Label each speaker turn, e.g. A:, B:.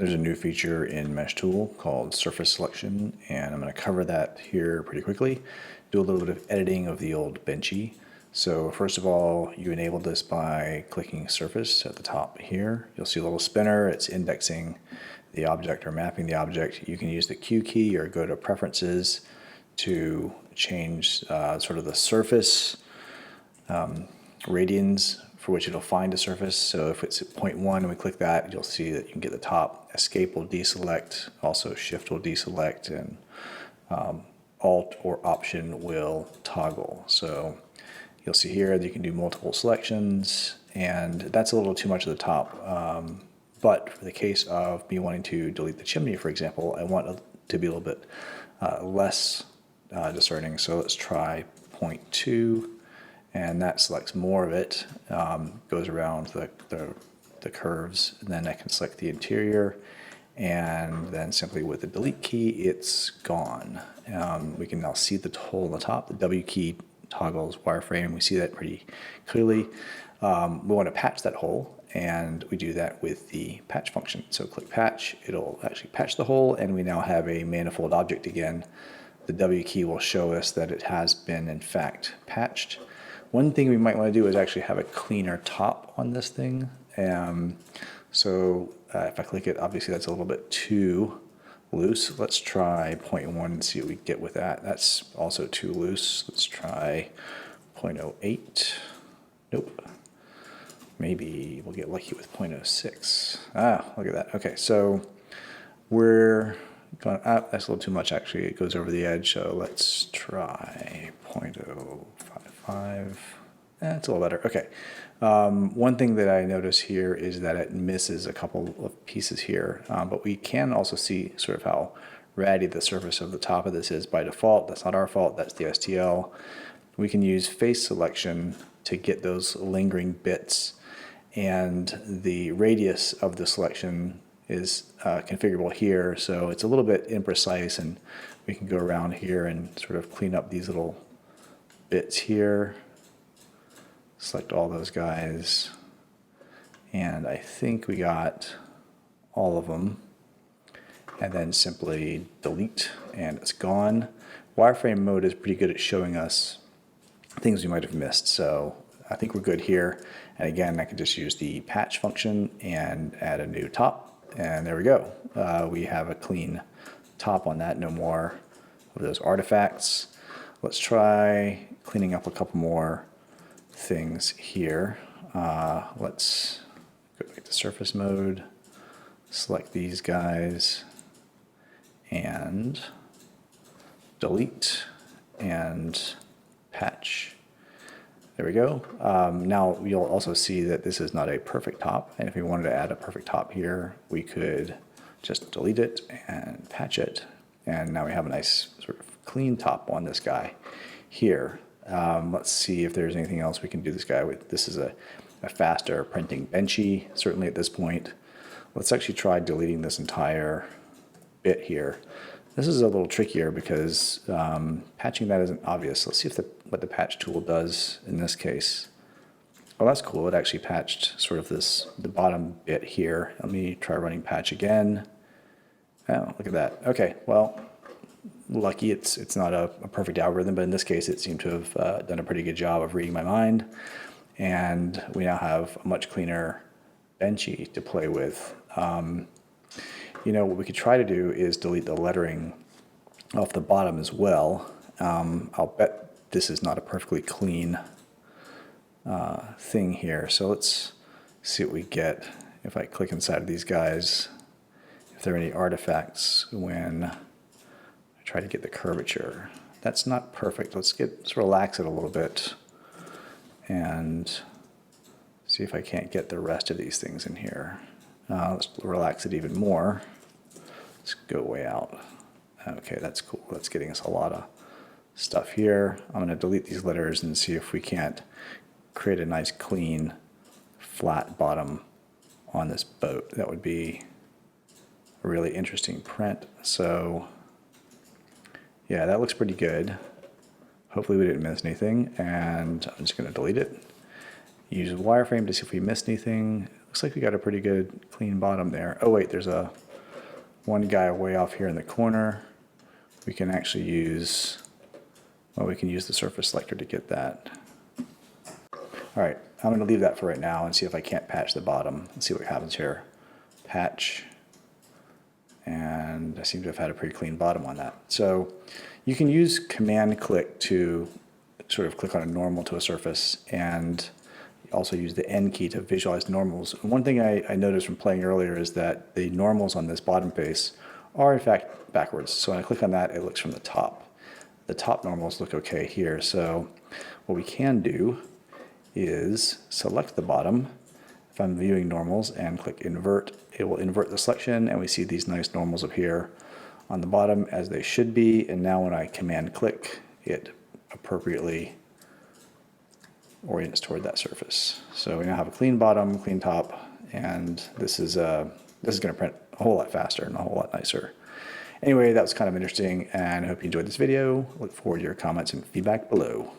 A: There's a new feature in Mesh Tool called Surface Selection, and I'm going to cover that here pretty quickly. Do a little bit of editing of the old benchy. So first of all, you enable this by clicking Surface at the top here. You'll see a little spinner. It's indexing the object or mapping the object. You can use the Q key or go to Preferences to change sort of the surface radians for which it'll find a surface. So if it's at 0.1 and we click that, you'll see that you can get the top. Escape will deselect, also Shift will deselect, and Alt or Option will toggle. So you'll see here that you can do multiple selections, and that's a little too much at the top. But for the case of me wanting to delete the chimney, for example, I want it to be a little bit less discerning. So let's try 0.2. And that selects more of it, goes around the curves, and then I can select the interior, and then simply with the delete key, it's gone. We can now see the hole on the top. The W key toggles wireframe. We see that pretty clearly. We want to patch that hole, and we do that with the patch function. So click patch, it'll actually patch the hole, and we now have a manifold object again. The W key will show us that it has been, in fact, patched. One thing we might want to do is actually have a cleaner top on this thing. So if I click it, obviously that's a little bit too loose. Let's try 0.1 and see what we get with that. That's also too loose. Let's try 0.08. Nope. Maybe we'll get lucky with 0.06. Ah, look at that. Okay, so we're going, that's a little too much actually. It goes over the edge, so let's try 0.055. That's a little better. Okay. One thing that I notice here is that it misses a couple of pieces here, but we can also see sort of how ratty the surface of the top of this is by default. That's not our fault. That's the STL. We can use face selection to get those lingering bits, and the radius of the selection is configurable here, so it's a little bit imprecise, and we can go around here and sort of clean up these little bits here. Select all those guys, and I think we got all of them, and then simply delete, and it's gone. Wireframe mode is pretty good at showing us things we might have missed, so I think we're good here. And again, I can just use the patch function and add a new top, and there we go. We have a clean top on that, no more of those artifacts. Let's try cleaning up a couple more things here. Let's go back to surface mode, select these guys, and delete, and patch. There we go. Now you'll also see that this is not a perfect top, and if we wanted to add a perfect top here, we could just delete it and patch it, and now we have a nice sort of clean top on this guy here. Let's see if there's anything else we can do this guy with. This is a faster printing benchy, certainly at this point. Let's actually try deleting this entire bit here. This is a little trickier because patching that isn't obvious. Let's see if what the patch tool does in this case. Oh, that's cool. It actually patched sort of the bottom bit here. Let me try running patch again. Oh, look at that. Okay, well, lucky it's not a perfect algorithm, but in this case it seemed to have done a pretty good job of reading my mind, and we now have a much cleaner benchy to play with. You know, what we could try to do is delete the lettering off the bottom as well. I'll bet this is not a perfectly clean thing here, so let's see what we get if I click inside of these guys, if there are any artifacts when try to get the curvature. That's not perfect. Let's relax it a little bit and see if I can't get the rest of these things in here. Let's relax it even more. Let's go way out. Okay, that's cool. That's getting us a lot of stuff here. I'm going to delete these letters and see if we can't create a nice clean flat bottom on this boat. That would be a really interesting print. So yeah, that looks pretty good. Hopefully we didn't miss anything, and I'm just going to delete it. Use wireframe to see if we missed anything. Looks like we got a pretty good clean bottom there. Oh wait, there's a one guy way off here in the corner, we can actually use, well, we can use the surface selector to get that. All right, I'm going to leave that for right now and see if I can't patch the bottom. Let's see what happens here. Patch, and I seem to have had a pretty clean bottom on that. So you can use command click to sort of click on a normal to a surface, and also use the N key to visualize normals. And one thing I noticed from playing earlier is that the normals on this bottom face are in fact backwards. So when I click on that, it looks from the top. The top normals look okay here. So what we can do is select the bottom. If I'm viewing normals and click invert, it will invert the selection, and we see these nice normals appear on the bottom as they should be. And now when I command click, it appropriately orients toward that surface. So we now have a clean bottom, clean top, and this is going to print a whole lot faster and a whole lot nicer. Anyway, that was kind of interesting, and I hope you enjoyed this video. Look forward to your comments and feedback below.